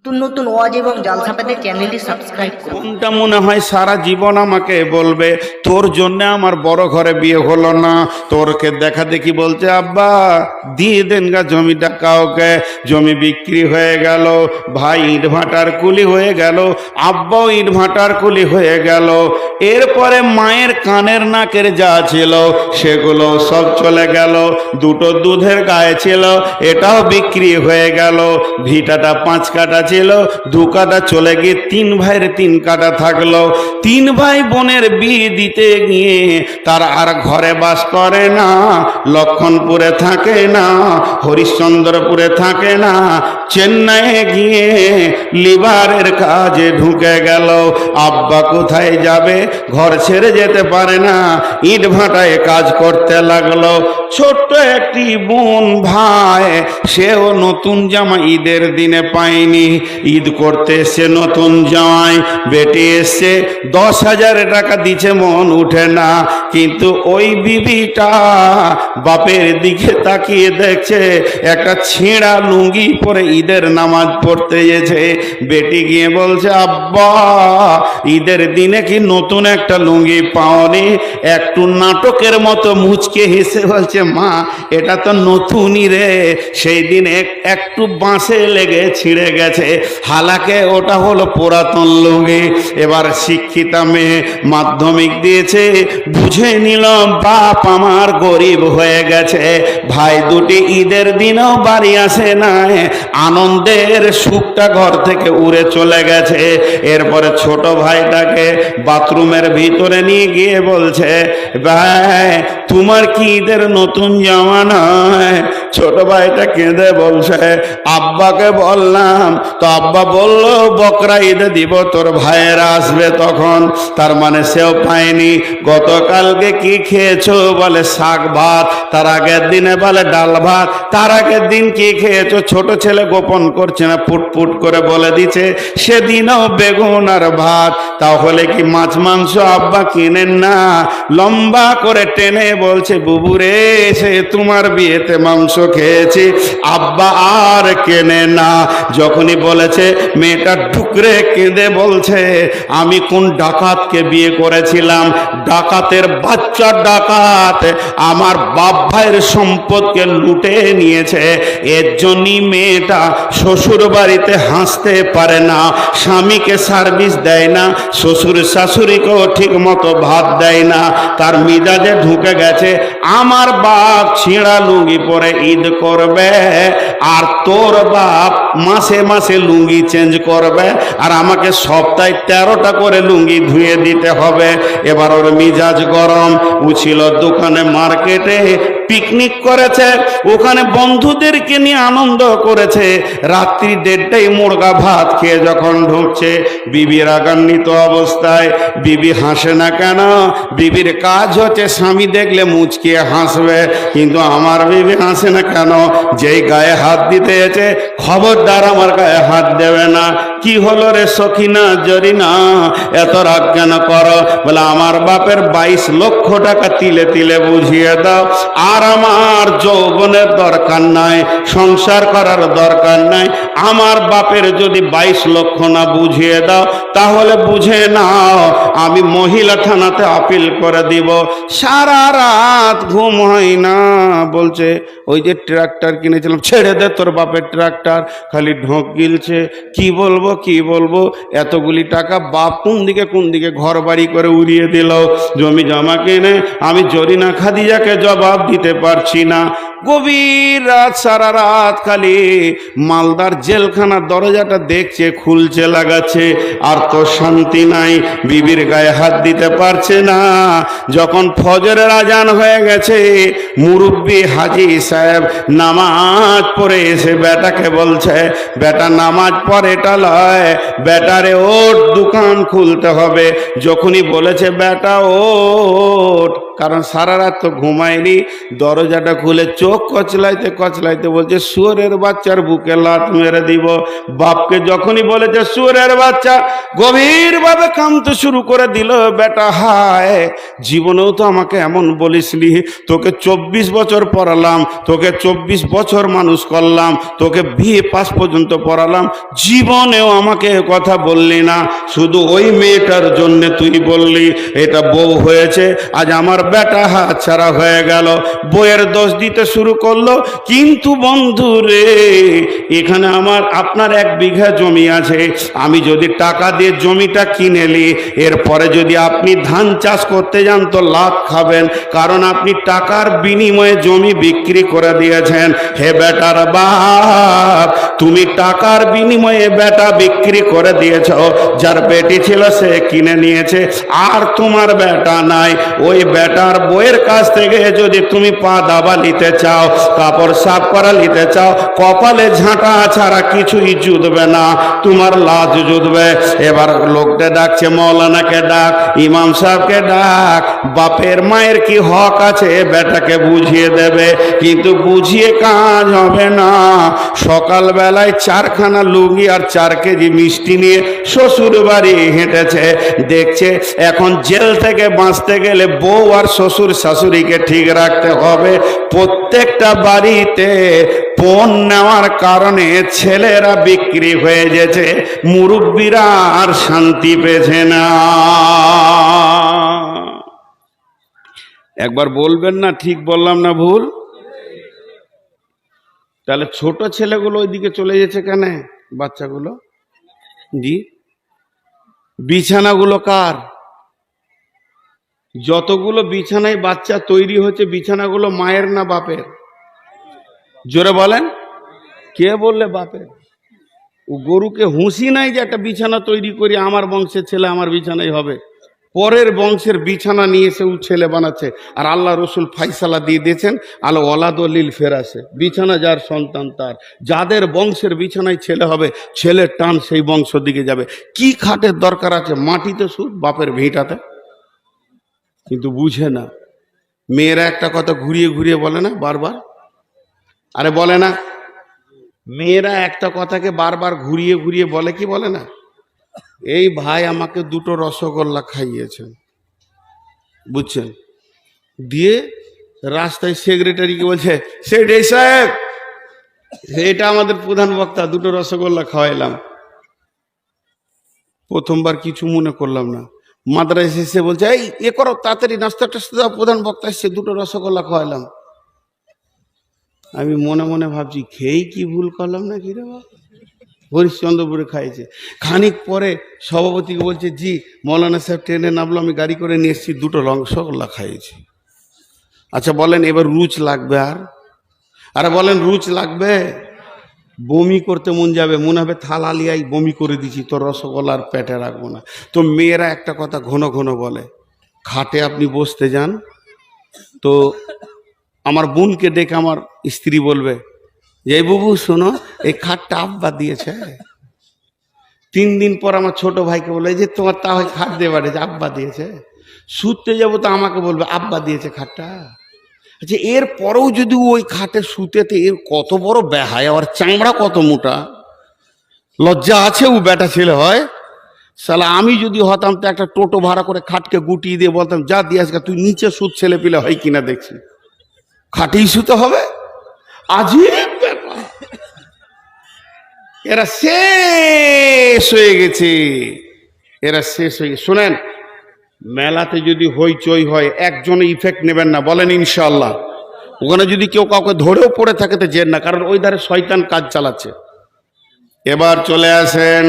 নতুন নতুন ওয়াজ এবং জালসা পেতে চ্যানেলটি সাবস্ক্রাইব করুন। কোনটা মনে হয় সারা জীবন আমাকে বলবে তোর জন্য আমার বড় ঘরে বিয়ে হলো না, তোরকে দেখা দেখি বলছে আব্বা দিয়ে দেন গা জমিটা কাউকে, জমি বিক্রি হয়ে গেল, ভাই ইট ভাটার কুলি হয়ে গেল, আব্বাও ইট ভাটার কুলি হয়ে গেল। এরপরে মায়ের কানের নাকের যা ছিল সেগুলো সব চলে গেল, দুটো দুধের গায়ে ছিল এটাও বিক্রি হয়ে গেল, ভিটাটা 5 কাঠা ছিল 2 কাঠা চলে গিয়ে 3 ভাইয়ের 3 কাঠা থাকলো। 3 ভাই বোনের বিয়ে দিতে গিয়ে তার আর ঘরে বাস করে না, লক্ষণপুরে থাকে না, হরিশ্চন্দ্রপুরে থাকে না, চেন্নাইয়ে গিয়ে লিভারের কাজে ঢুকে গেল। আব্বা কোথায় যাবে, ঘর ছেড়ে যেতে পারে না, ইট ভাটায় কাজ করতে লাগলো। ছোট্ট একটি বোন ভাই, সেও নতুন জামা ঈদের দিনে পায়নি, ঈদ করতে এসে নতুন জামাই বেটে এসে 10,000 টাকা দিছে, মন উঠে না। কিন্তু ওই বিবিটা বাপের দিকে তাকিয়ে দেখছে একটা ছেঁড়া লুঙ্গি পরে ঈদের নামাজ পড়তে গেছে। বেটি গিয়ে বলছে আব্বা ঈদের দিনে কি নতুন একটা লুঙ্গি পাওনি? একটু নাটকের মতো মুচকে হেসে বলছে মা এটা তো নতুনই রে, সেই দিন একটু বাঁশে লেগে ছিঁড়ে গেছে, হালাকে ওটা হলো পুরাতন লুঙ্গি। এবার শিক্ষিতা মেয়ে মাধ্যমিক দিয়েছে, বুঝে নিলাম বাপ আমার গরিব হয়ে গেছে, ভাই দুটি ঈদের দিনও বাড়ি আসে না, আনন্দের সুখটা ঘর থেকে উড়ে চলে গেছে। এরপরে ছোট ভাইটাকে বাথরুমের ভিতরে নিয়ে গিয়ে বলছে ভাই তোমার কি ঈদের নতুন জামা নয়? ছোট ভাইটা কেঁদে বলছে আব্বাকে বললাম তো আব্বা বলল বকরা ঈদে দিব, তোর ভাইয়েরা আসবে তখন। তার মানে সেও পায়নি। গতকালকে কি খেয়েছো? বলে শাক ভাত। তার আগের দিনে বলে ডাল ভাত। তার আগের দিন কি খেয়েছো? ছোট ছেলে গোপন করছে না, ফুটফুট করে বলে দিচ্ছে সেদিনও বেগুন আর ভাত। তাহলে কি মাছ মাংস আব্বা কিনেন না? লম্বা করে টেনে বলছে বুবুরে সে তোমার বিয়েতে মাংস খেয়েছি, আব্বা আর কেনে না। যখনই বলেছে মেয়েটা ঠুকরে কেঁদে বলছে আমি কোন ডাকাতকে বিয়ে করেছিলাম, ডাকাতের বাচ্চা ডাকাত আমার বাপ ভাইয়ের সম্পদকে লুটে নিয়েছে। এর জন্যই মেয়েটা শ্বশুর বাড়িতে হাসতে পারে না, স্বামীকে সার্ভিস দেয় না, শ্বশুর শাশুড়িকেও ঠিক মতো ভাত দেয় না। তার মিজাজে ঢুকে গেছে আমার বাপ ছিঁড়া লুঙ্গি পরে ঈদ করবে আর তোর বাপ মাসে মাসে লুঙ্গি চেঞ্জ করবে আর আমাকে সপ্তাহে 13টা করে লুঙ্গি ধুয়ে দিতে হবে। এবার ওর মিজাজ গরম। ও ছিল দোকানে মার্কেটে পিকনিক করেছে, ওখানে বন্ধুদেরকে নিয়ে আনন্দ করেছে। রাত্রি 1:30টায় মুরগা ভাত খেয়ে যখন ঢুকছে বিবি রাগান্বিত অবস্থায়। বিবি হাসে না কেন? বিবির কাজ হচ্ছে স্বামী দেখলে মুচকিয়ে হাসবে, কিন্তু আমার বিবি হাসে না কেন? যেই গায়ে হাত দিতে এসে খবরদার আমার গায়ে হাত দেবে না। কি হলো রে সখিনা জরিনা এত রাগ কেন করো? বলে আমার বাপের 22 লক্ষ টাকা তিলে তিলে বুঝিয়ে দাও, আর আমার যৌবনের দরকার নাই, সংসার করার দরকার নাই। আমার বাপের যদি 22 লক্ষ না বুঝিয়ে দাও তাহলে বুঝে নাও আমি মহিলা থানাতে আপিল করে দিব। সারা রাত ঘুম হয় না। বলছে ওই যে ট্রাক্টর কিনেছিলাম, ছেড়ে দে তোর বাপের ট্রাক্টর, খালি ঢোক গিলছে। কি বলবো কি বলবো, এতগুলি টাকা বাপ কোন দিকে ঘর বাড়ি করে উড়িয়ে দিল, জমি জমা কিনে আমি জরিনা খাদিজাকে জবাব দিতে পারছি না। গভীর রাত, সারা রাত খালি মালদার জেলখানার দরজাটা দেখছে, খুলছে লাগাচ্ছে, আর তো শান্তি নাই। বিবির গায়ে হাত দিতে পারছে না। যখন ফজরের আজান হয়ে গেছে মুরব্বি হাজি সাহেব নামাজ পড়ে এসে বেটাকে বলছে বেটা নামাজ পড়, এটা লয় বেটারে ওঠ দোকান খুলতে হবে। যখনই বলেছে বেটা ওঠ, কারণ সারা রাত তো ঘুমায়নি। দরজাটা খুলে চোখ কচলাইতে কচলাইতে বলছে শুয়োরের বাচ্চার বুকে লাত মেরে দিব। বাপকে যখনই বলেছে শুয়োরের বাচ্চা, গভীরভাবে কাঁদতে শুরু করে দিল। বেটা হায়, জীবনেও তো আমাকে এমন বলিসনি, তোকে 24 বছর পড়ালাম, তোকে 24 বছর মানুষ করলাম, তোকে বিয়ে পাস পর্যন্ত পড়ালাম, জীবনেও আমাকে কথা বললি না, শুধু ওই মেয়েটার জন্য তুই বললি। এটা বউ হয়েছে, আজ আমার বেটা হাত ছাড়া হয়ে গেল। বউয়ের দোষ দিতে শুরু করলো। কিন্তু বন্ধু রে, এখানে আপনার 1 বিঘা জমি আছে, আমি যদি টাকা দিয়ে জমিটা কিনে নিই, এরপরে যদি আপনি ধান চাষ করতে যান তো লাভ খাবেন, কারণ আপনি টাকার বিনিময়ে জমি বিক্রি করে দিয়েছেন। হে বেটার বাপ, তুমি টাকার বিনিময়ে বেটা বিক্রি করে দিয়েছ। যার বেটি ছিল সে কিনে নিয়েছে, আর তোমার বেটা নাই। ওই বেটার বইয়ের কাছ থেকে যদি তুমি পা দাবা নিতে চাও, কাপড় সাফ করা নিতে চাও, কপালে ঝাঁটা ছাড়া কিছুই জুটবে না, তোমার লাজ জুটবে। এবার লোকটা ডাকছে, মৌলানাকে ডাক, ইমাম সাহেবকে ডাক। বাপের মায়ের কি হক আছে বেটাকে বুঝিয়ে দেবে, কিন্তু বুঝিয়ে কাজ হবে না। সকালবেলায় 4খানা লুঙ্গি আর 4 কেজি মিষ্টি নিয়ে শ্বশুর বাড়ি হেঁটেছে। দেখছে এখন জেল থেকে বাঁচতে গেলে বউ আর শ্বশুর শাশুড়িকে ঠিক রাখতে হবে। প্রত্যেকটা বাড়িতে পণ নেওয়ার কারণে ছেলেরা বিক্রি হয়ে গেছে, মুরব্বীরা আর শান্তি পেয়েছে না। একবার বলবেন না ঠিক বললাম না ভুল? তাহলে ছোট ছেলেগুলো ওইদিকে চলে গেছে কেন? বাচ্চাগুলো জি, বিছানাগুলো কার? যতগুলো বিছানায় বাচ্চা তৈরি হচ্ছে, বিছানাগুলো মায়ের না বাপের? জোরে বলেন। কে বললে বাপের? ও গরুকে হুঁশি নাই যে একটা বিছানা তৈরি করি আমার বংশের ছেলে আমার বিছানায় হবে। পরের বংশের বিছানা নিয়ে এসে ও ছেলে বানাচ্ছে। আর আল্লাহ রসুল ফাইসালা দিয়ে দিয়েছেন, আল ওয়ালাদলিল ফেরাসে, বিছানা যার সন্তান তার। যাদের বংশের বিছানায় ছেলে হবে, ছেলের টান সেই বংশ দিকে যাবে। কি খাটের দরকার আছে? মাটিতে শুধু বাপের ভিটাতে। কিন্তু বুঝে না। মেয়েরা একটা কথা ঘুরিয়ে ঘুরিয়ে বলে না বারবার? আরে বলে না? মেয়েরা একটা কথাকে বারবার ঘুরিয়ে ঘুরিয়ে বলে কি বলে না? এই ভাই আমাকে 2টো রসগোল্লা খাইয়েছেন, বুঝছেন? দিয়ে রাস্তায় সেক্রেটারিকে বলছে, সেক্রেটারি সাহেব, এটা আমাদের প্রধান বক্তা, 2টো রসগোল্লা খাওয়াইলাম। প্রথমবার কিছু মনে করলাম না। মাদ্রাসা এসে বলছে, এই এ করো তাড়াতাড়ি, নাস্তা টাস্তা দাও, প্রধান বক্তা এসছে, 2টো রসগোল্লা খাওয়াইলাম। আমি মনে মনে ভাবছি, খেয়েই কি ভুল করলাম না কি রে বাবা? হরিশ্চন্দ্রপুরে খাইছে। খানিক পরে সভাপতিকে বলছে, জি মৌলানা সাহেব ট্রেনে নামলো, আমি গাড়ি করে নিয়ে এসেছি, 2টো রসগোল্লা খাইয়েছি। আচ্ছা বলেন এবার রুচ লাগবে? আরে বলেন রুচ লাগবে? বমি করতে মন যাবে, মনে হবে থালা লিয়াই বমি করে দিছি, তোর রসগোল্লার পেটে রাখবো না। তো মেয়েরা একটা কথা ঘন ঘন বলে, খাটে আপনি বসতে যান তো আমার বোনকে ডেকে আমার স্ত্রী বলবে, যে বুবু শোনো, এই খাটটা আব্বা দিয়েছে। 3 দিন পর আমার ছোট ভাইকে বলে, যে তোমার তা হয় খাট দিয়ে বাড়ি, আব্বা দিয়েছে। শুতে যাবো তো আমাকে বলবে আব্বা দিয়েছে খাটটা। আচ্ছা এর পরেও যদি ওই খাটে শুতেতে, এর কত বড় বেহায়, আর চামড়া কত মোটা, লজ্জা আছে ও বেটা ছেলে হয়? শালা আমি যদি হতাম তো একটা টোটো ভাড়া করে খাটকে গুটিয়ে দিয়ে বলতাম, যা দিয়ে আজকে তুই নিচে শুত, ছেলে পেলে হয় কিনা দেখছি, খাটেই শুতে হবে। আজীব ব্যাপার। এরা শেষ হয়ে গেছে, এরা শেষ হয়ে গেছে। শোনেন, মেলাতে যদি হইচই হয়, একজনে ইফেক্ট নেবেন না, বলেন ইনশাআল্লাহ। ওখানে যদি কেউ কাউকে ধরেও পড়ে থাকে তো যেন না, কারণ ওই ধারে শয়তান কাজ চালাচ্ছে। এবার চলে আসেন,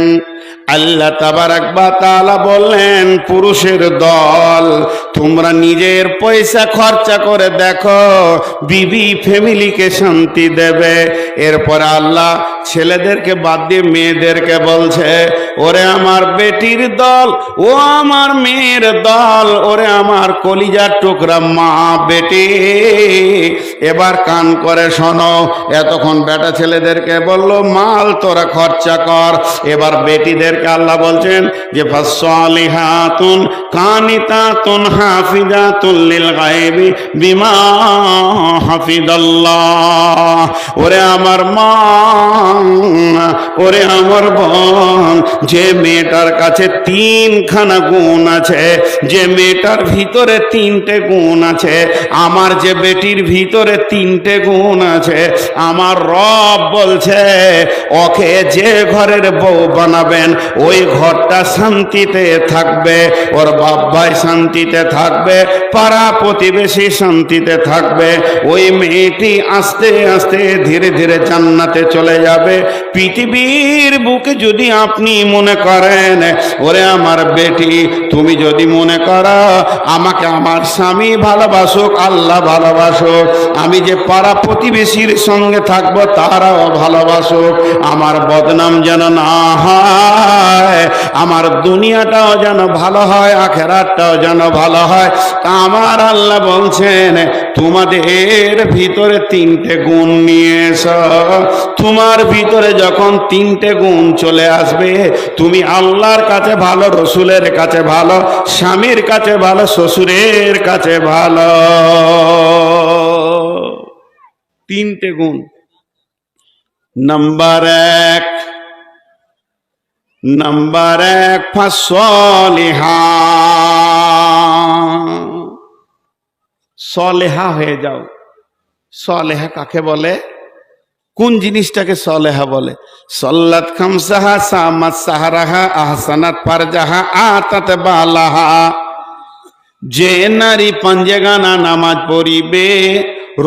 আল্লাহ তাবারাক ওয়া তাআলা বললেন, পুরুষের দল, তোমরা নিজের পয়সা খরচা করে দেখো, বিবি ফ্যামিলিকে শান্তি দেবে। এরপর আল্লাহ ছেলেদেরকে বাদ দিয়ে মেয়েদেরকে বলছে, ওরে আমার বেটির দল, ও আমার মেয়ের দল, ওরে আমার কলিজার টুকরা মা বেটি, এবার কান করে শোনো। এতক্ষণ বেটা ছেলেদেরকে বললো মাল তোরা খরচা কর, এবার বেটিদেরকে আল্লাহ বলছেন যে ফাসসালিহাতুন কানিতাতুন হাফিজাতুল লিল গায়বি বিমা হাফিজাল্লাহ। ওরে আমার মা, ওরে আমার বোন, যে মেয়েটার কাছে তিনখানা গুণ আছে, যে মেয়েটার ভিতরে তিনটে গুণ আছে, আমার যে বেটির ভিতরে তিনটে গুণ আছে, আমার রব বলছে ওকে যে ঘরের বউ বানাবেন ওই ঘরটা শান্তিতে থাকবে, ওর বাবাই শান্তিতে থাকবে, পাড়া প্রতিবেশী শান্তিতে থাকবে, ওই মেয়েটি আস্তে আস্তে ধীরে ধীরে জান্নাতে চলে যাবে। পৃথিবীর বুকে যদি আপনি মনে করেন, ওরে আমার বেটি তুমি যদি মনে করো আমাকে আমার স্বামী ভালোবাসুক, আল্লাহ ভালোবাসুক, আমি যে পাড়া প্রতিবেশীর সঙ্গে থাকবো তারাও ভালোবাসুক, আমার বদনাম যেন না হয়, আমার দুনিয়াটাও যেন ভালো হয়, আখেরাতটাও যেন ভালো হয়, তা আমার আল্লাহ বলছেন তোমাদের ভিতরে তিনটে গুণ নিয়ে এসো। তোমার ভিতরে যখন তিনটে গুণ চলে আসবে, তুমি আল্লাহর কাছে ভালো, রসুলের কাছে ভালো, স্বামীর কাছে ভালো, শ্বশুরের কাছে ভালো। তিনটে গুণ। নাম্বার এক ফাসলিহা, সলেহা হয়ে যাও। সলেহা কাকে বলে? কোন জিনিসটাকে সলেহা বলে? সল্লাত খামসাহা, সামাত সাহারাহা, আহসানাত ফারজাহা, আতাত বালাহা। যে নারী পাঞ্জেগানা নামাজ পড়িবে,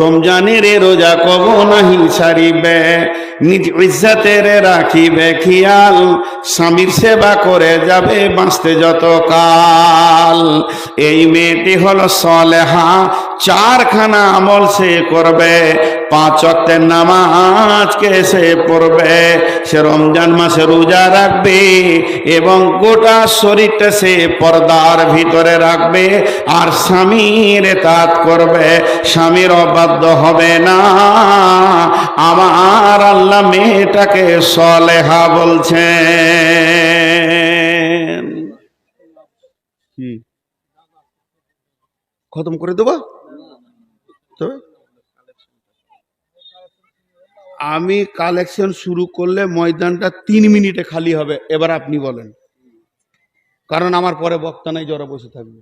রমজানের রোজা কব নাহি ছাড়িবে, নিজ ইজ্জতের রাখিবে খেয়াল, স্বামীর সেবা করে যাবে বাঁচতে যত কাল, এই মেয়েটি হলো সলেহা। চারখানা আমল সে করবে, 5 ওয়াক্তের নামাজকে সে পড়বে, সে রমজান মাসে রোজা রাখবে এবং গোটা শরীরটা সে পর্দার ভিতরে রাখবে, আর স্বামীর ইতাআত করবে, স্বামীর অবাধ্য হবে না। আমার আল্লাহ মেয়েটাকে সলেহা বলছেন। কি খতম করে দেবো? তবে আমি কালেকশন শুরু করলে ময়দানটা 3 মিনিটে খালি হবে। এবার আপনি বলেন, কারণ আমার পরে বক্তা নাই, জরা বসে থাকবে।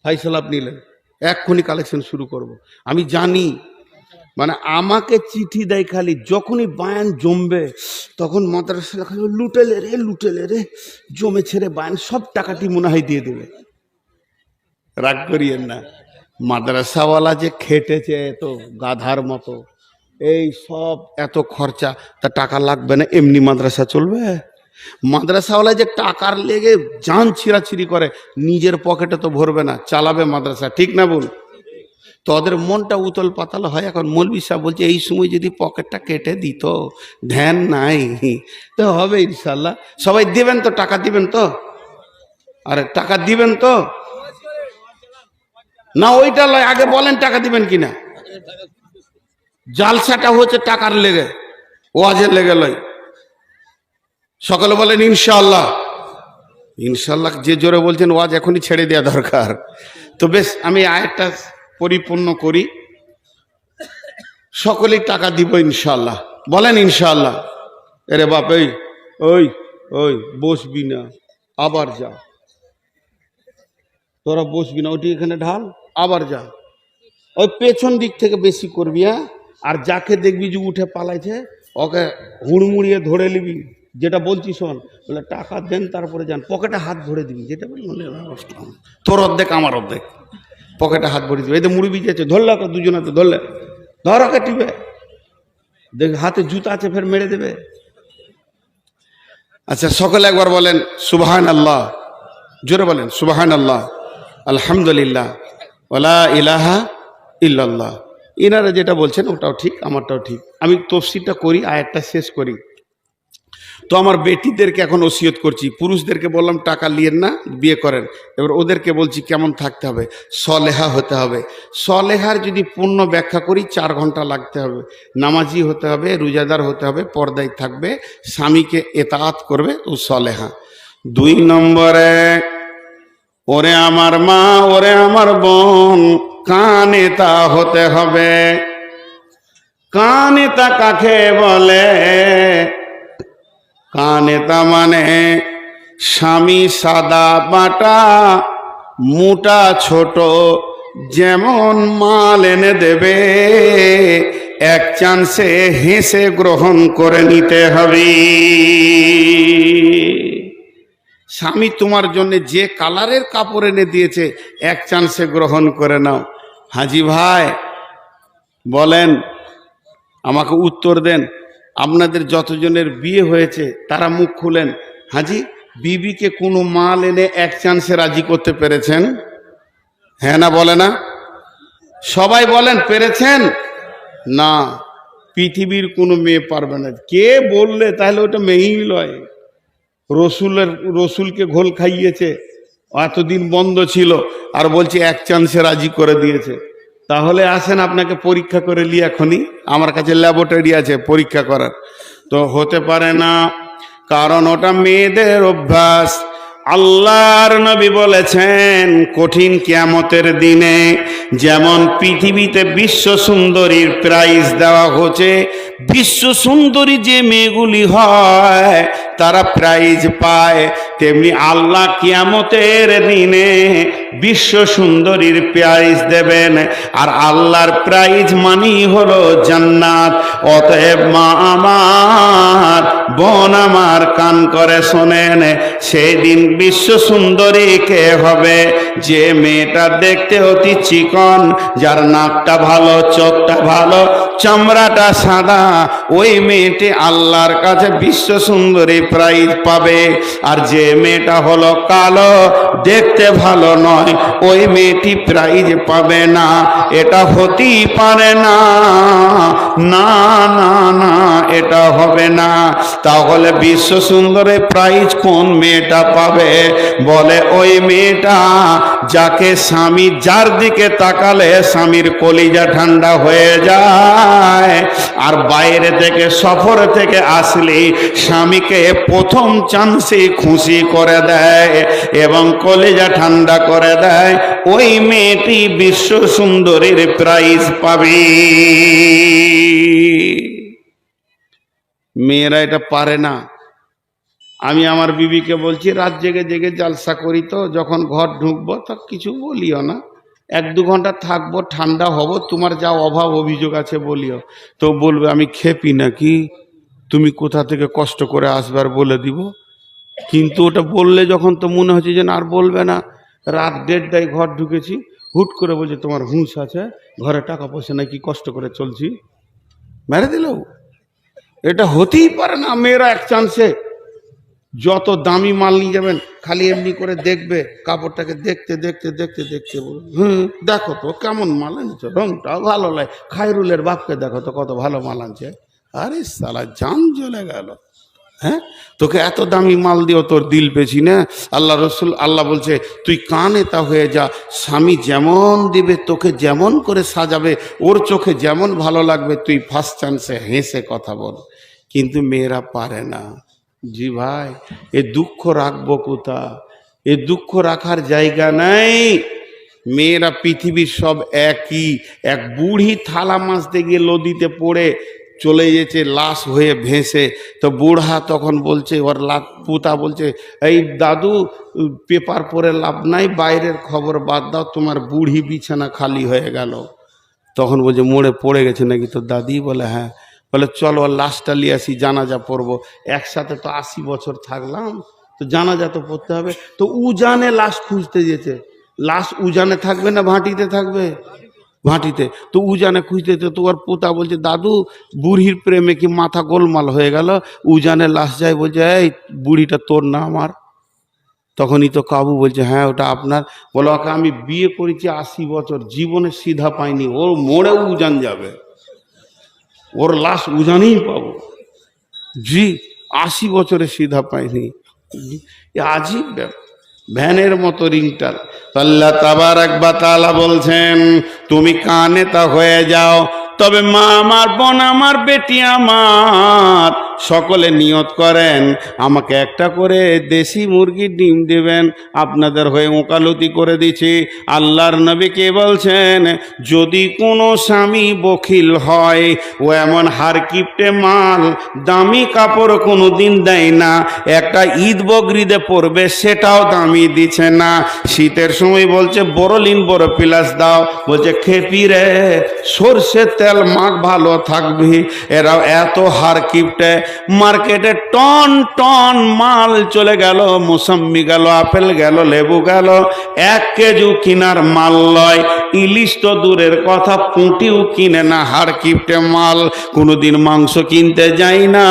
ফাইসালা আপনি নিলেন, এক্ষুনি কালেকশন শুরু করব। আমি জানি, মানে আমাকে চিঠি দেয় খালি যখনই বায়ান জমবে, তখন মাদ্রাসা খালি লুটেলে রে জমে ছেড়ে বায়ান সব টাকাটি মনে হয় দিয়ে দেবে। রাগ করিয়েন না, মাদ্রাসাওয়ালা যে খেটেছে এত গাধার মতো, এই সব এত খরচা, তা টাকা লাগবে না? এমনি মাদ্রাসা চলবে? মাদ্রাসাওয়ালা যে টাকার লেগে জান ছিঁড়াছিঁড়ি করে, নিজের পকেটে তো ভরবে না, চালাবে মাদ্রাসা, ঠিক না বল? তো ওদের মনটা উতল পাতাল হয়। এখন মৌলভী সাহেব বলছে এই সময় যদি পকেটটা কেটে দিত, ধ্যান নাই তো হবে ইনশাল্লাহ। সবাই দিবেন তো? টাকা দিবেন তো? আরে টাকা দিবেন তো? না ওইটা লয়, আগে বলেন টাকা দিবেন কিনা। জালসাটা হচ্ছে টাকার লেগে, ওয়াজের লেগে লয়। সকলে বলেন ইনশাআল্লাহ। ইনশাআল্লাহ যে জোরে বলছেন ওয়াজ এখনই ছেড়ে দেওয়া দরকার। তো বেশ, আমি আয়াতটা পরিপূর্ণ করি। সকলেই টাকা দিব ইনশাআল্লাহ, বলেন ইনশাআল্লাহ। এরে বাপ, ওই ওই বসবি না, আবার যা, তোরা বসবি না, ওটি এখানে ঢাল, আবার যা। ওই পেছন দিক থেকে বেশি করবি, হ্যাঁ? আর যাকে দেখবি যে উঠে পালাইছে ওকে হুড়মুড়িয়ে ধরে নিবি। যেটা বলছি শোন, বলে টাকা দেন তারপরে যান, পকেটে হাত ভরে দিবি। যেটা বলি তোর অর্ধেক আমার অর্ধেক, পকেটে হাত ভরে দিবি। এই তো মুড়ি বিজেছে, ধরলে ওকে, দুজনে তো ধরলে, ধর ওকে টিপে দেখ, হাতে জুতা আছে ফের মেরে দেবে। আচ্ছা সকলে একবার বলেন সুবহানাল্লাহ, জোরে বলেন সুবহানাল্লাহ, আলহামদুলিল্লাহ, ওয়ালা ইলাহা ইল্লাল্লাহ। ইনারা যেটা বলছেন ওটাও ঠিক, আমারটাও ঠিক। আমি তফসিরটা করি, আয়াতটা শেষ করি। তো আমার বেটিদেরকে এখন ওসিয়ত করছি, পুরুষদেরকে বললাম টাকা নিয়েন না, বিয়ে করেন। এবার ওদেরকে বলছি কেমন থাকতে হবে, সলেহা হতে হবে। সলেহার যদি পূর্ণ ব্যাখ্যা করি 4 ঘন্টা লাগতে হবে। নামাজি হতে হবে, রোজাদার হতে হবে, পর্দায় থাকবে, স্বামীকে ইতাআত করবে, ও সলেহা। 2 নম্বরে ওরে আমার মা, ওরে আমার বোন, কানেতা হতে হবে। কানেতা কাকে বলে? কানেতা মানে স্বামী সাদা বাটা মোটা ছোট যেমন মাল এনে দেবে এক চান্সে হেসে গ্রহণ করে নিতে হবে। স্বামী তোমার জন্য যে কালারের কাপড় এনে দিয়েছে এক চান্সে গ্রহণ করে নাও। হাজি ভাই বলেন, আমাকে উত্তর দেন, আপনাদের যতজনের বিয়ে হয়েছে তারা মুখ খুলেন। হাজি, বিবিকে কোনো মাল এনে এক চান্সে রাজি করতে পেরেছেন? হ্যাঁ না বলে না? সবাই বলেন পেরেছেন? না, পৃথিবীর কোনো মেয়ে পারবে না। কে বললে? তাহলে ওটা মেয়েই নয়। রসুলকে ঘোল খাইয়েছে, এতদিন বন্ধ ছিল, আর বলছে এক চান্সে রাজি করে দিয়েছে। তাহলে আসেন আপনাকে পরীক্ষা করে নি, এখনই আমার কাছে ল্যাবরেটরি আছে পরীক্ষা করার। তো হতে পারে না, কারণ ওটা মেয়েদের অভ্যাস। আল্লাহর নবী বলেছেন কঠিন কিয়ামতের দিনে যেমন পৃথিবীতে বিশ্ব সুন্দরীর প্রাইজ দেওয়া হচ্ছে, বিশ্ব সুন্দরী যে মেয়েগুলি হয় তারা প্রাইজ পায়, তেমনি আল্লাহ কিয়ামতের দিনে বিশ্ব সুন্দরীর প্রাইজ দেবেন। আর আল্লাহর প্রাইজ মানি হলো জান্নাত। অতএব মা আমার, বোন আমার, কান করে শোনেন, সেই দিন বিশ্ব সুন্দরী কে হবে? যে মেয়েটা দেখতে অতি চিকন, যার নাকটা ভালো, চোখটা ভালো, চামড়াটা সাদা, ওই মেয়েটি আল্লাহর কাছে বিশ্ব সুন্দরী প্রাইজ পাবে। আর যে মেয়েটা হলো কালো, দেখতে ভালো নয়, ওই মেয়েটি প্রাইজ পাবে না। এটা হতেই পারে না, না না না, এটা হবে না। তাহলে বিশ্ব সুন্দরী প্রাইজ কোন মেয়েটা পাবে? বলে ওই মেয়েটা যাকে স্বামী, যার দিকে তাকালে স্বামীর কলিজা ঠান্ডা হয়ে যায়, আর বাইরে থেকে সফর থেকে আসলে স্বামীকে প্রথম চান্সে খুশি করে দেয় এবং কলিজা ঠান্ডা করে দেয়, ওই মেয়েটি বিশ্ব সুন্দরীর প্রাইজ পাবে। মেয়েরা এটা পারে না। আমি আমার বিবিকে বলছি, রাত জেগে জেগে জালসা করি, তো যখন ঘর ঢুকবো তো কিছু বলিও না, 1-2 ঘন্টা থাকবো, ঠান্ডা হব, তোমার যা অভাব অভিযোগ আছে বলিও। তো বলবে আমি খেপি নাকি, তুমি কোথা থেকে কষ্ট করে আসবার বলে দিব। কিন্তু ওটা বললে যখন, তো মনে হচ্ছে যে না আর বলবে না। রাত 1:30টায় ঘর ঢুকেছি, হুট করে বলছে তোমার হুঁশ আছে, ঘরে টাকা পয়সা নাকি, কষ্ট করে চলছি, মেরে দিলেও। এটা হতেই পারে না। মেয়েরা এক চান্সে যত দামি মাল নিয়ে যাবেন, খালি এমনি করে দেখবে, কাপড়টাকে দেখতে দেখতে দেখতে দেখতে বলবে দেখো তো কেমন মাল আনছে, রংটাও ভালো লাগে, খায়রুলের বাপকে দেখো তো কত ভালো মাল আনছে। আরে সালা জান জ্বলে গেল। হ্যাঁ, তোকে এত দামি মাল দিও, তোর দিল পেছি না। আল্লাহ রসুল, আল্লাহ বলছে তুই কানেতা হয়ে যা, স্বামী যেমন দিবে, তোকে যেমন করে সাজাবে, ওর চোখে যেমন ভালো লাগবে, তুই ফার্স্ট চান্সে হেসে কথা বল। কিন্তু মেয়েরা পারে না। জি ভাই, এ দুঃখ রাখবো কোথা? এ দুঃখ রাখার জায়গা নাই। মেয়েরা পৃথিবীর সব একই। এক বুড়ি থালা মাছতে গিয়ে নদীতে পড়ে চলে গেছে লাশ হয়ে ভেসে, তো বুড়া তখন বলছে, ওর পুতা বলছে, এই দাদু পেপার পড়ে লাভ নাই, বাইরের খবর বাদ দাও, তোমার বুড়ি বিছানা খালি হয়ে গেল। তখন বলছে মরে পড়ে গেছে নাকি তোর দাদি? বলে হ্যাঁ। বলে চলো লাশটা নিয়ে আসি, জানাজা পড়বো। একসাথে তো 80 বছর থাকলাম, তো জানাজা তো পড়তে হবে। তো উজানে লাশ খুঁজতে যেতে, লাশ উজানে থাকবে না ভাটিতে থাকবে? ভাটিতে। তো উজানে খুঁজতে যেতে, তো ওর পোতা বলছে দাদু বুড়ির প্রেমে কি মাথা গোলমাল হয়ে গেল, উজানে লাশ যায়। বলছে এই বুড়িটা তোর না আমার? তখনই তো কাবু বলছে হ্যাঁ ওটা আপনার। বলো ওকে আমি বিয়ে করেছি 80 বছর, জীবনে সিধা পাইনি, ওর মোড়ে উজান যাবে, ওর লাশ উজানেই পাবো। জি, 80 বছরে সিধা পাইনি। আজীব ব্যাপার, ভ্যানের মতো রিংটার। আল্লাহ তাবারাক ওয়া তাআলা বলছেন তুমি কানেতা হয়ে যাও, তবে মা আমার, বোন আমার, বেটি আমার, সকলে নিয়ত করেন আমাকে একটা করে দেশি মুরগির ডিম দেবেন। আপনাদের হয়ে ওকালতি করে দিচ্ছি, আল্লাহর নবী কে বলছেন, যদি কোনো স্বামী বখিল হয়, ও এমন হারকিপটে মাল, দামি কাপড় কোনো দিন দেয় না, একটা ঈদ বকরিদে পরবে সেটাও দামি দিচ্ছে না, শীতের সময় বলছে বড়লিন বড় পিলাস দাও, বলছে খেপি রে সর্ষের তেল মাখ ভালো থাকবি। এরাও এত হারকিপটে, মার্কেটে টন টন মাল চলে গেল, মৌসম্বি গেল, আপেল গেল, লেবু গেল, 1 কেজি কিনার মাল লয়। ইলিশ তো দূরের কথা, পুঁটিও কিনে না, হারকিপটে মাল। কোনোদিন মাংস কিনতে যায় না,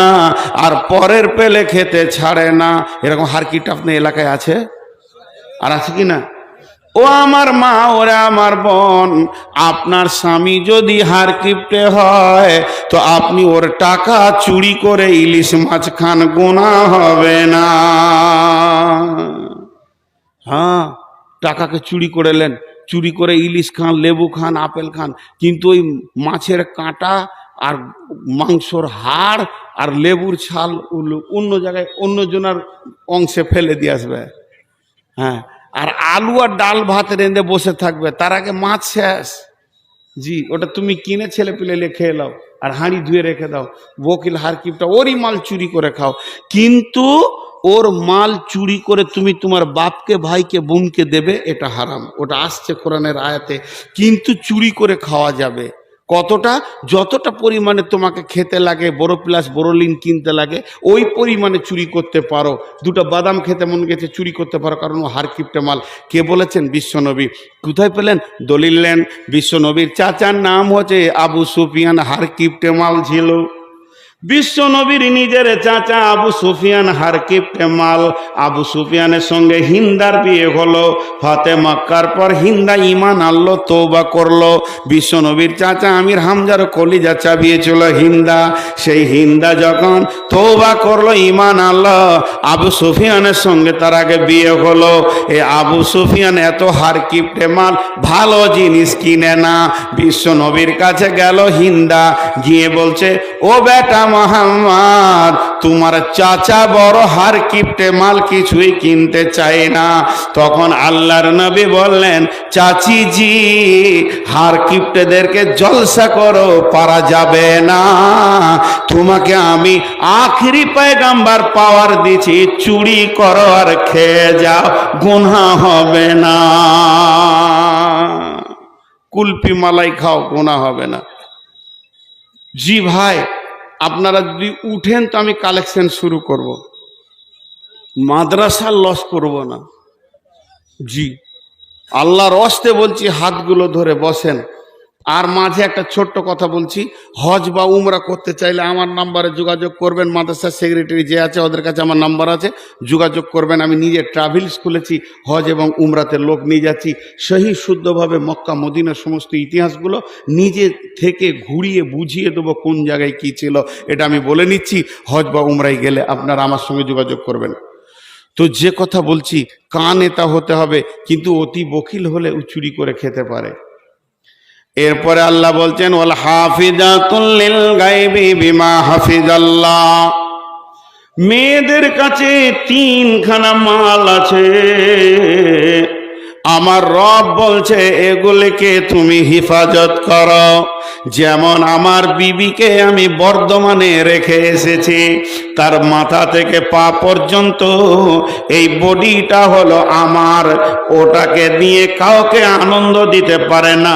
আর পরের পেলে খেতে ছাড়ে না। এরকম হারকিপটে আপনার এলাকায় আছে? আর আছে কি না? ও আমার মা, ওরে আমার বোন, আপনার স্বামী যদি হারকিপটে হয় তো আপনি ওর টাকা চুরি করে ইলিশ মাছ খান, গুনাহ হবে না। হ্যাঁ, টাকাকে চুরি করেলেন, চুরি করে ইলিশ খান, লেবু খান, আপেল খান, কিন্তু ওই মাছের কাঁটা আর মাংসর হাড় আর লেবুর ছাল অন্য জায়গায় অন্য জনের অংশে ফেলে দিয়ে আসবে। হ্যাঁ, আর আলু আর ডাল ভাত রেঁধে বসে থাকবে, তার আগে মাছ শেষ। জি, ওটা তুমি কিনে ছেলে পেলে খেয়ে নাও, আর হাঁড়ি ধুয়ে রেখে দাও। বকিল হারকিপটা ওরই মাল চুরি করে খাও, কিন্তু ওর মাল চুরি করে তুমি তোমার বাপকে, ভাইকে, বোনকে দেবে, এটা হারাম। ওটা আসছে কোরআনের আয়াতে। কিন্তু চুরি করে খাওয়া যাবে। কতটা? যতটা পরিমাণে তোমাকে খেতে লাগে, বড় প্লাস বড়লিন কিনতে লাগে, ওই পরিমাণে চুরি করতে পারো। 2টা বাদাম খেতে মন গেছে, চুরি করতে পারো, কারণ ও হারকিপটে মাল। কে বলেছেন? বিশ্বনবী। কোথায় পেলেন? দলিল নেন। বিশ্বনবীর চাচার নাম হচ্ছে আবু সুফিয়ান, হারকিপটে মাল ছিল। বিশ্বনবীর নিজের চাচা আবু সুফিয়ান হারকিপটে মাল। আবু সুফিয়ানের সঙ্গে হিন্দার বিয়ে হলো। ফাতে মক্কার পর হিন্দা ঈমান আনলো, তওবা করলো। বিশ্বনবীর চাচা আমির হামজার কলিজা চাবিয়েছিল হিন্দা। সেই হিন্দা যখন তওবা করলো, ঈমান আনলো, আবু সুফিয়ানের সঙ্গে তার আগে বিয়ে হলো। এই আবু সুফিয়ান এত হারকিপটে মাল, ভালো জিনিস কিনে না। বিশ্বনবীর কাছে গেল হিন্দা, গিয়ে বলছে, ও বেটা মোহাম্মদ, তোমার চাচা বড় হারকিপটে মাল, কিছুই কিনতে চায় না। তখন আল্লাহর নবী বললেন, চাচি জি, হারকিপটেদেরকে জলসা করো, পারা যাবে না। তোমাকে আমি আখেরি পয়গাম্বার পাওয়ার দিছি, চুরি করো আর খেয়ে যাও, গুনাহ হবে না। কুলপি মালাই খাও, গুনাহ হবে না। জি ভাই, আপনারা যদি উঠেন তো আমি কালেকশন শুরু করব, মাদ্রাসা লস করব না। জি, আল্লাহর ওয়াস্তে বলছি, হাতগুলো ধরে বসেন। আর মাঝে একটা ছোট্ট কথা বলছি, হজ বা উমরা করতে চাইলে আমার নাম্বারে যোগাযোগ করবেন। মাদ্রাসার সেক্রেটারি যে আছে ওদের কাছে আমার নাম্বার আছে, যোগাযোগ করবেন। আমি নিজে ট্রাভেলস খুলেছি, হজ এবং উমরাতে লোক নিয়ে যাচ্ছি, সহি শুদ্ধভাবে মক্কা মদিনার সমস্ত ইতিহাসগুলো নিজে থেকে ঘুরিয়ে বুঝিয়ে দেবো কোন জায়গায় কি ছিল। এটা আমি বলে নিচ্ছি, হজ বা উমরায় গেলে আপনারা আমার সঙ্গে যোগাযোগ করবেন। তো যে কথা বলছি, কান এটা হতে হবে, কিন্তু অতি বকিল হলে ও চুরি করে খেতে পারে। এরপরে আল্লাহ বলছেন, ওয়াল হাফিজাতুল লিল গায়বি বিমা হাফিজাল্লাহ। মেয়েদের কাছে 3খানা মাল আছে, আমার রব বলছে এগুলিকে তুমি হিফাজত করো। যেমন আমার বিবিকে আমি বর্ধমানে রেখে এসেছি, তার মাথা থেকে পা পর্যন্ত এই বডিটা হলো আমার। ওটাকে দিয়ে কাউকে আনন্দ দিতে পারে না,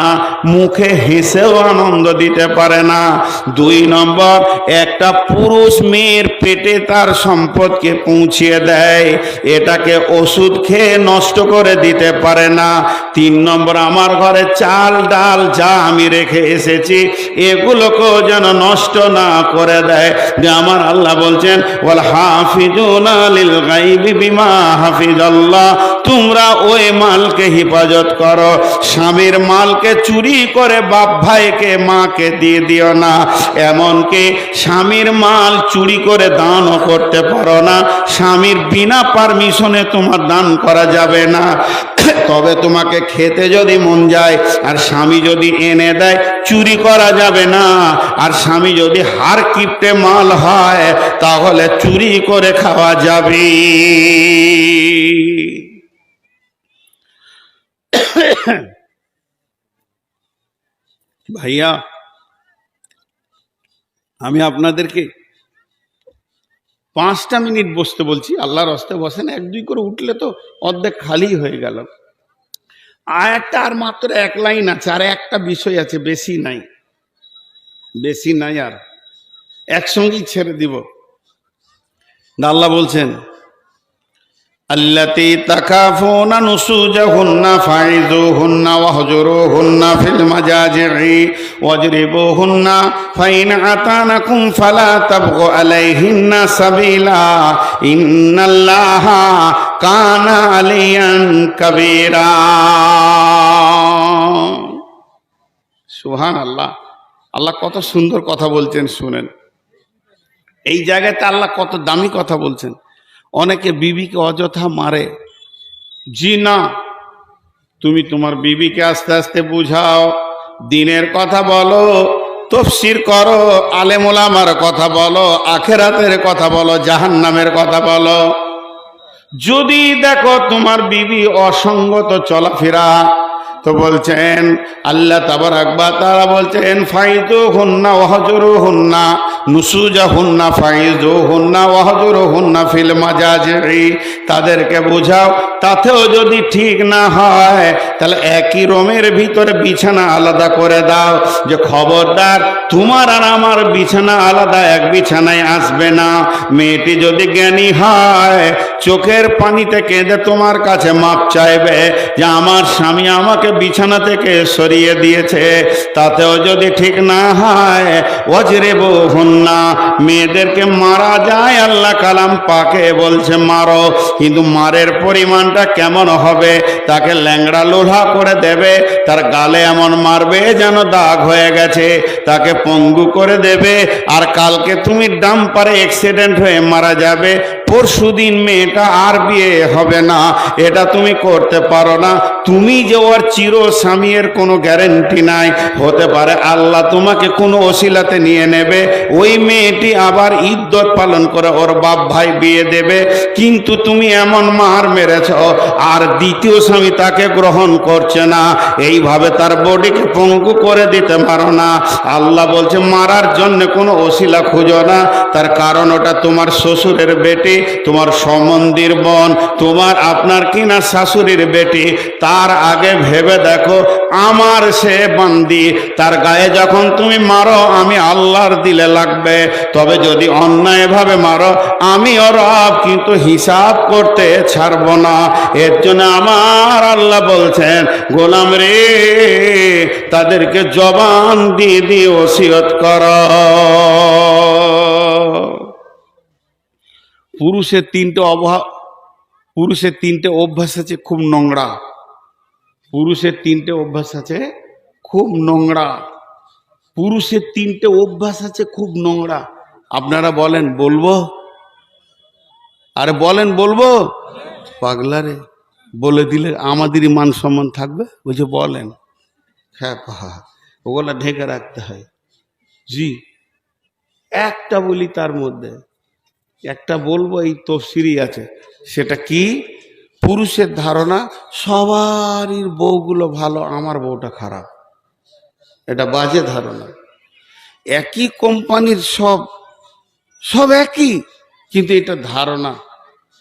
মুখে হেসেও আনন্দ দিতে পারে না। 2 নম্বর, একটা পুরুষ মেয়ের পেটে তার সম্পদকে পৌঁছিয়ে দেয়, এটাকে ওষুধ খেয়ে নষ্ট করে দিতে পারে না। 3 নম্বর, আমার ঘরে চাল ডাল যা আমি রেখে এসেছি এগুলোকেও যেন নষ্ট না করে দেয়। যে আমার আল্লাহ বলছেন, ওয়াল হাফিজুনা লিল গায়বি বিমা হাফিজাল্লাহ, তোমরা ওই মালকে হেফাজত করো। স্বামীর মালকে চুরি করে বাপ ভাইকে মাকে দিয়ে দিও না। এমনকি স্বামীর মাল চুরি করে দানও করতে পারো না, স্বামীর বিনা পারমিশনে তোমার দান করা যাবে না। তবে তোমাকে খেতে যদি মন যায়, আর স্বামী যদি এনে দেয় চুরি করা যাবে না। আর স্বামী যদি হার কিপটে মাল হয় তাহলে চুরি করে খাওয়া যাবে। ভাইয়া, আমি আপনাদেরকে 5টা মিনিট বসতে বলছি, আল্লাহর হস্তে বসেন, 1-2 করে উঠলে তো অর্ধেক খালি হয়ে গেল। আয়াতটা আর মাত্র 1 লাইন আছে, আর একটা বিষয় আছে, বেশি নাই, বেশি নাই, আর একসঙ্গেই ছেড়ে দিব। আল্লাহ বলছেন, আল্লাতী তাকাফুনা নুসুজাহুন্না ফাইযুহুন্না ওয়াহজুরুহুন্না ফিল মাজাজি'i ওয়াজরিবুহুন্না ফাইন আতানাকুম ফালা তাবগু আলাইহিন্না সাবিলা ইন্নাল্লাহা কানা আলিয়ান কাবীরা। সুবহানাল্লাহ। আল্লাহ কত সুন্দর কথা বলছেন, শুনেন। এই জায়গাতে আল্লাহ কত দামি কথা বলছেন। অনেকে বিবিকে অযথা মারে। জি না, তুমি তোমার বিবিকে আস্তে আস্তে বুঝাও, দিনের কথা বলো, তাফসীর করো, আলেম ওলামার কথা বলো, আখিরাতের কথা বলো, জাহান্নামের কথা বলো। যদি দেখো তোমার বিবি অসঙ্গত চলাফেরা, তো বলছেন আল্লাহ তাবারাক ওয়া তাআলা বলছেন ফাইযুহুন্না ওয়াহজুরুহুন্না নুসুজাহুন্না ফাইযুহুন্না ওয়াহজুরুহুন্না ফিল মাজাজি'i, তাদেরকে বোঝাও। তাতেও যদি ঠিক না হয় তাহলে একই রুমের ভিতরে বিছানা আলাদা করে দাও, যে খবরদার তোমার আর আমার বিছানা আলাদা, এক বিছানায় আসবে না। মেয়েটি যদি জ্ঞানী হয় চোখের পানিতে কেঁদে তোমার কাছে মাপ চাইবে যে আমার স্বামী আমাকে বিছানা থেকে সরিয়ে দিয়েছে। তাতেও যদি ঠিক না হয় ওয়াজরিবুহুন্না, মেয়েদেরকে মারা যায়, আল্লাহ কালাম পাকে বলছে মারো, কিন্তু মারের পরিমাণটা কেমন হবে? তাকে ল্যাংড়া লোলা করে দেবে, তার গালে এমন মারবে যেন দাগ হয়ে গেছে, তাকে পঙ্গু করে দেবে। আর কালকে তুমি ডাম্পারে অ্যাক্সিডেন্ট হয়ে মারা যাবে, পরশুদিন মেয়েটা আর বিয়ে হবে না, এটা তুমি করতে পারো না। তুমি যে ওর চির স্বামীর কোনো গ্যারেন্টি নাই, হতে পারে আল্লাহ তোমাকে কোনো ওসিলাতে নিয়ে নেবে, ওই মেয়েটি আবার ইদ্যত পালন করে ওর বাপ ভাই বিয়ে দেবে, কিন্তু তুমি এমন মার মেরেছ আর দ্বিতীয় স্বামী তাকে গ্রহণ করছে না, এইভাবে তার বডিকে পঙ্গু করে দিতে পারো না। আল্লাহ বলছে মারার জন্য কোনো ওসিলা খুঁজো না, তার কারণ ওটা তোমার শ্বশুরের বেটি, তোমার সম্বন্ধীর বোন, তোমার আপনার কিনা শাশুড়ির বেটি। তার আগে ভেবে দেখো আমার সে বান্দি, তার গায়ে যখন তুমি মারো আমি আল্লাহর দিলে লাগবে, তবে যদি অন্যায়ভাবে মারো আমি ওর রব কিন্তু হিসাব করতে ছাড়ব না। এর জন্য আমার আল্লাহ বলছেন গোলাম রে, তাদেরকে জবান দিয়ে দিয়ে ওসিয়ত করো। পুরুষের 3টে অভ্যাস আছে খুব নোংরা। পুরুষের 3টে অভ্যাস আছে খুব নোংরা। পুরুষের 3টে অভ্যাস আছে খুব নোংরা। আপনারা বলেন বলবো? আরে বলেন বলবো? পাগলারে, বলে দিলে আমাদেরই মান সম্মান থাকবে, বুঝে বলেন। হ্যাঁ, ওগুলা ঢেকে রাখতে হয়। জি, একটা বলি, তার মধ্যে একটা বলবো, এই তফসিরই আছে। সেটা কি? পুরুষের ধারণা সবারই বউগুলো ভালো, আমার বউটা খারাপ। এটা বাজে ধারণা। একই কোম্পানির সব একই, কিন্তু এটা ধারণা।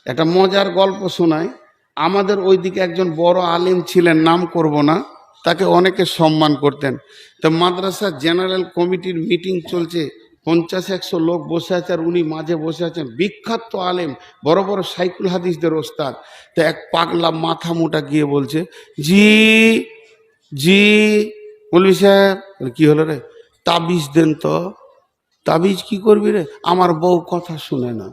একটা মজার গল্প শোনায়। আমাদের ওইদিকে একজন বড় আলিম ছিলেন, নাম করব না, তাকে অনেকে সম্মান করতেন। তো মাদ্রাসা জেনারেল কমিটির মিটিং চলছে, 50-100 লোক বসে আছে, আর উনি মাঝে বসে আছেন, বিখ্যাত আলেম, বড় বড় সাইকুল হাদিসদের ওস্তাদ। তো এক পাগলা মাথা মোটা গিয়ে বলছে, জি জি বলবি সাহেব, কি হলো রে? তাবিজ দেন তো। তাবিজ কি করবি রে? আমার বউ কথা শুনে না।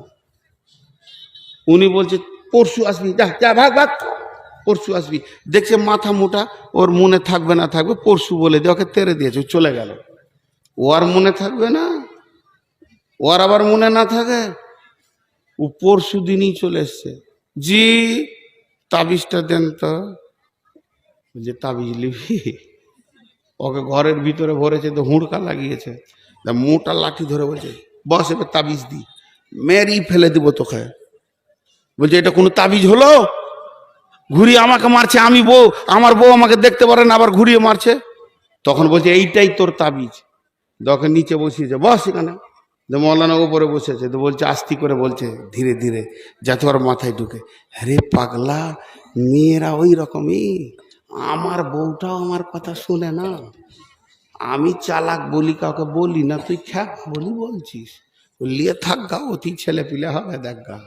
উনি বলছে পরশু আসবি, যা যা ভাগ ভাগ, পরশু আসবি। দেখছে মাথা মোটা, ওর মনে থাকবে না থাকবে, পরশু বলে দিয়ে ওকে তেড়ে দিয়েছে, চলে গেল। ও আর মনে থাকবে না? ওর আবার মনে না থাকে, ও পরশু দিনই চলে এসছে। জি তাবিজটা দেন তো। যে তাবিজ লিবি? ওকে ঘরের ভিতরে ভরেছে, তো হুড়কা লাগিয়েছে, মোটা লাঠি ধরে বলছে বস এবার তাবিজ দি, মেরি ফেলে দিব তোকে। বলছে এটা কোনো তাবিজ হলো? ঘুরিয়ে আমাকে মারছে, আমি বউ, আমার বউ আমাকে দেখতে পারে না, আবার ঘুরিয়ে মারছে। তখন বলছে এইটাই তোর তাবিজ। তখন নিচে বসিয়েছে, বস এখানে। মৌলানা উপরে বসেছে, তো বলছে আস্তি করে বলছে ধীরে ধীরে, যাতে ওর মাথায় ঢুকে, আরে পাগলা, মেয়েরা ওই রকমই, আমার বউটাও আমার কথা শুনে না। আমি চালাক বলি, কাউকে বলি না, তুই খ্যাপ বলি বলছিস, লিয়ে থাক গা, অতি ছেলে পিলে হবে দেখ গা।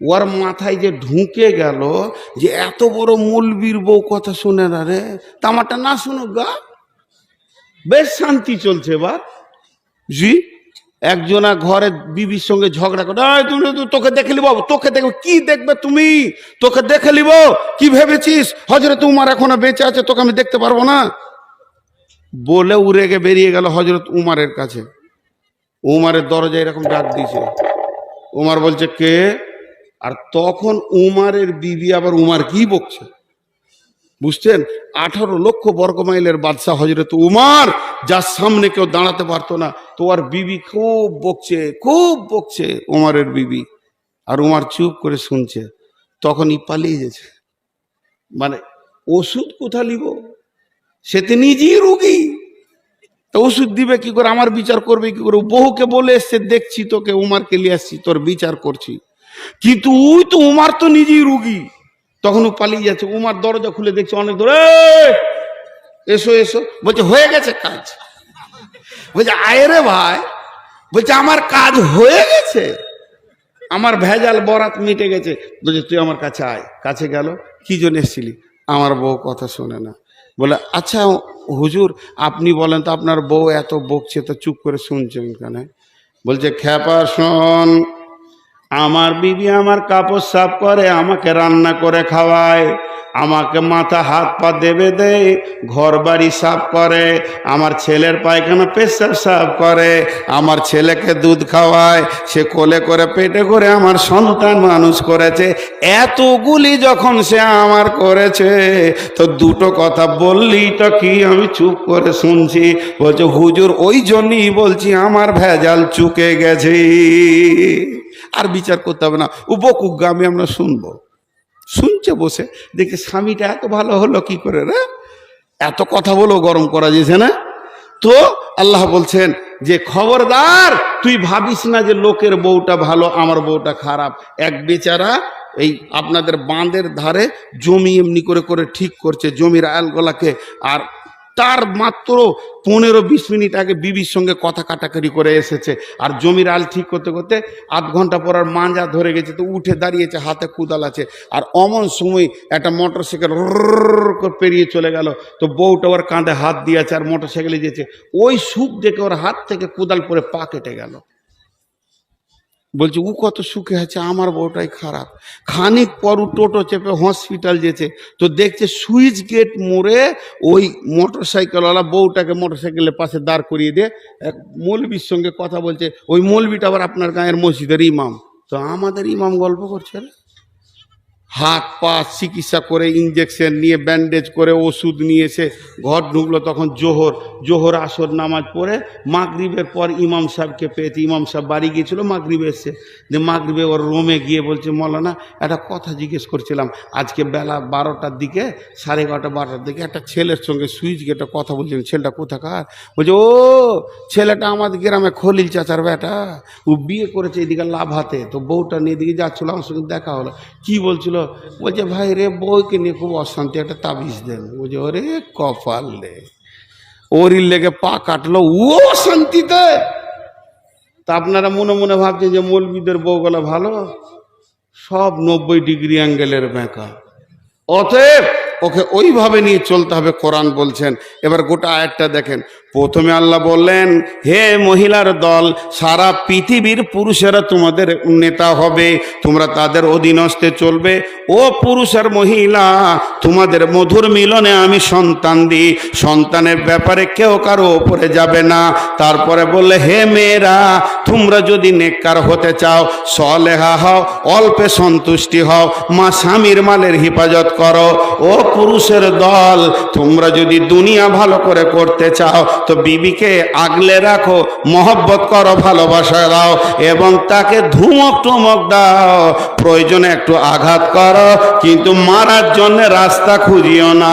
ওর মাথায় যে ঢুকে গেল যে এত বড় মৌলবীর বউ কথা শুনে না রে, তামারটা না শুনুক গা, বেশ শান্তি চলছে এবার। জি, একজনা ঘরে বিবির সঙ্গে ঝগড়া করে, তুমি তোকে দেখে নিব, তোকে দেখবে কি দেখবে তুমি, তোকে দেখে নিব, কি ভেবেছিস হযরত উমর এখনো বেঁচে আছে, তোকে আমি দেখতে পারবো না? বলে উড়ে বেরিয়ে গেল হযরত উমরের কাছে। উমরের দরজায় এরকম ডাক দিয়েছে, উমর বলছে কে? আর তখন উমরের বিবি আবার উমর কি বকছে, বুঝছেন? 18 লক্ষ বর্গ মাইলের বাদশাহ হযরত উমর, যার সামনে কেউ দাঁড়াতে পারতো না, তো আর বিবি খুব বকছে উমরের বিবি। আর উমর চুপ করে শুনছে। তখনই পালিয়ে গেছে। মানে ওষুধ কোথা নিব, সে তো নিজেই রোগী, তো ওষুধ দিবে কি করে, আমার বিচার করবে কি করে? বহুকে বলে এসছে, দেখছি তোকে উমারকে নিয়ে আসছি, তোর বিচার করছি, কিন্তু ওই তো উমার তো নিজেই রুগী। তখন ও পালিয়ে যাচ্ছে। উমার দরজা খুলে দেখছে অনেক দূরে, এসো এসো। বলছে হয়ে গেছে কাজ। বলছে আয় রে ভাই, বলছে আমার কাজ হয়ে গেছে, আমার ভেজাল বরাত মিটে গেছে। বলছে তুই আমার কাছে আয়। কাছে গেল, কি জন্য এসেছিলি? আমার বউ কথা শোনে না। বলে আচ্ছা হুজুর, আপনি বলেন তো, আপনার বউ এত বকছে, তো চুপ করে শুনছেন কেন? বলছে খ্যাপা শোন, আমার বিবি আমার কাপড় সাফ করে, আমাকে রান্না করে খাওয়ায়, আমাকে মাথা হাত পা দেবে দেয়, ঘর বাড়ি সাফ করে, আমার ছেলের পায়খানা পেশাব সাফ করে, আমার ছেলেকে দুধ খাওয়ায়, সে কোলে করে পেটে করে আমার সন্তান মানুষ করেছে। এতগুলি যখন সে আমার করেছে, তো দুটো কথা বললি তো কি আমি চুপ করে শুনছি? বলছে হুজুর ওই জন্যই বলছি আমার ভেজাল চুকে গেছে, আর বিচার করতে হবে না, উপকুক গ্রামে আমরা শুনবো। শুনছে বসে, দেখে স্বামীটা এত ভালো হলো কি করে রে, এত কথা বলো গরম করা যেছে না। তো আল্লাহ বলছেন যে খবরদার, তুই ভাবিস না যে লোকের বউটা ভালো, আমার বউটা খারাপ। এক বেচারা এই আপনাদের বাঁধের ধারে জমি এমনি করে করে ঠিক করছে, জমির আয়ালগুলাকে, আর তার মাত্র 15-20 মিনিট আগে বিবির সঙ্গে কথা কাটাকাটি করে এসেছে, আর জমির আল ঠিক করতে করতে আধ ঘন্টা পর আর মাঞ্জা ধরে গেছে, তো উঠে দাঁড়িয়েছে, হাতে কুদাল আছে, আর অমন সময় একটা মোটরসাইকেল পেরিয়ে চলে গেল, তো বউটা ওর কাঁধে হাত দিয়েছে আর মোটরসাইকেলে যেছে, ওই সুখ দেখে ওর হাত থেকে কুদাল পরে পা কেটে গেল। বলছে ও কত সুখে আছে, আমার বউটাই খারাপ। খানিক পর টোটো চেপে হসপিটাল যেছে, তো দেখছে সুইচ গেট মোড়ে ওই মোটরসাইকেলওয়ালা বউটাকে মোটরসাইকেলের পাশে দাঁড় করিয়ে দিয়ে এক মৌলবীর সঙ্গে কথা বলছে। ওই মৌলবীটা আবার আপনার গাঁয়ের মসজিদের ইমাম। তো আমাদের ইমাম গল্প করছে, হাত পা চিকিৎসা করে, ইঞ্জেকশন নিয়ে, ব্যান্ডেজ করে, ওষুধ নিয়েছে, ঘর ঢুকলো। তখন জোহর আসর নামাজ পড়ে মাগরিবের পর ইমাম সাহেবকে পেয়েছে। ইমাম সাহেব বাড়ি গিয়েছিল, মাগরিবে এসছে, যে মাগরিবে ওর রুমে গিয়ে বলছে মৌলানা একটা কথা জিজ্ঞেস করছিলাম, আজকে বেলা 12টার দিকে, 11:30-12টার দিকে একটা ছেলের সঙ্গে সুইচ গেটে কথা বলছিলেন, ছেলেটা কোথাকার? বলছে ও ছেলেটা আমাদের গ্রামে খলিল চাচার বেটা, ও বিয়ে করেছে এদিকে লাভাতে, তো বউটা নিয়ে দিকে যাচ্ছিল, আমার সঙ্গে দেখা হলো। কি বলছিল? বলছে ভাই রে, বউকে নিয়ে খুব অশান্তি, একটা তাবিজ দেন। বলছে ওরে কপাল রে, ওরই লেগে পা কাটলো ও অশান্তিতে। তা আপনারা মনে মনে ভাবছেন যে মৌলবীদের বউগুলো ভালো, সব 90 ডিগ্রি অ্যাঙ্গেলের বেঁকা। অতএব ওকে ওইভাবে নিয়ে চলতে হবে, কোরআন বলছেন। এবার গোটা আয়াতটা দেখেন, প্রথমে আল্লাহ বললেন, হে মহিলার দল, সারা পৃথিবীর পুরুষেরা তোমাদের নেতা হবে, তোমরা তাদের অধীনস্থে চলবে। ও পুরুষ আর মহিলা, তোমাদের মধুর মিলনে আমি সন্তান দিই, সন্তানের ব্যাপারে কেউ কারো ওপরে যাবে না। তারপরে বললে, হে মেয়েরা, তোমরা যদি নেককার হতে চাও, সলেহা হও, অল্পে সন্তুষ্টি হও, মা স্বামীর মালের হেফাজত করো। ও পুরুষের দল, তোমরা যদি দুনিয়া ভালো করে করতে চাও তো বিবিকে আগলে রাখো, মহব্বত করো, ভালোবাসা দাও এবং তাকে ধুমক টুমক দাও, প্রয়োজনে একটু আঘাত করো, কিন্তু মারার জন্য রাস্তা খুঁজিও না।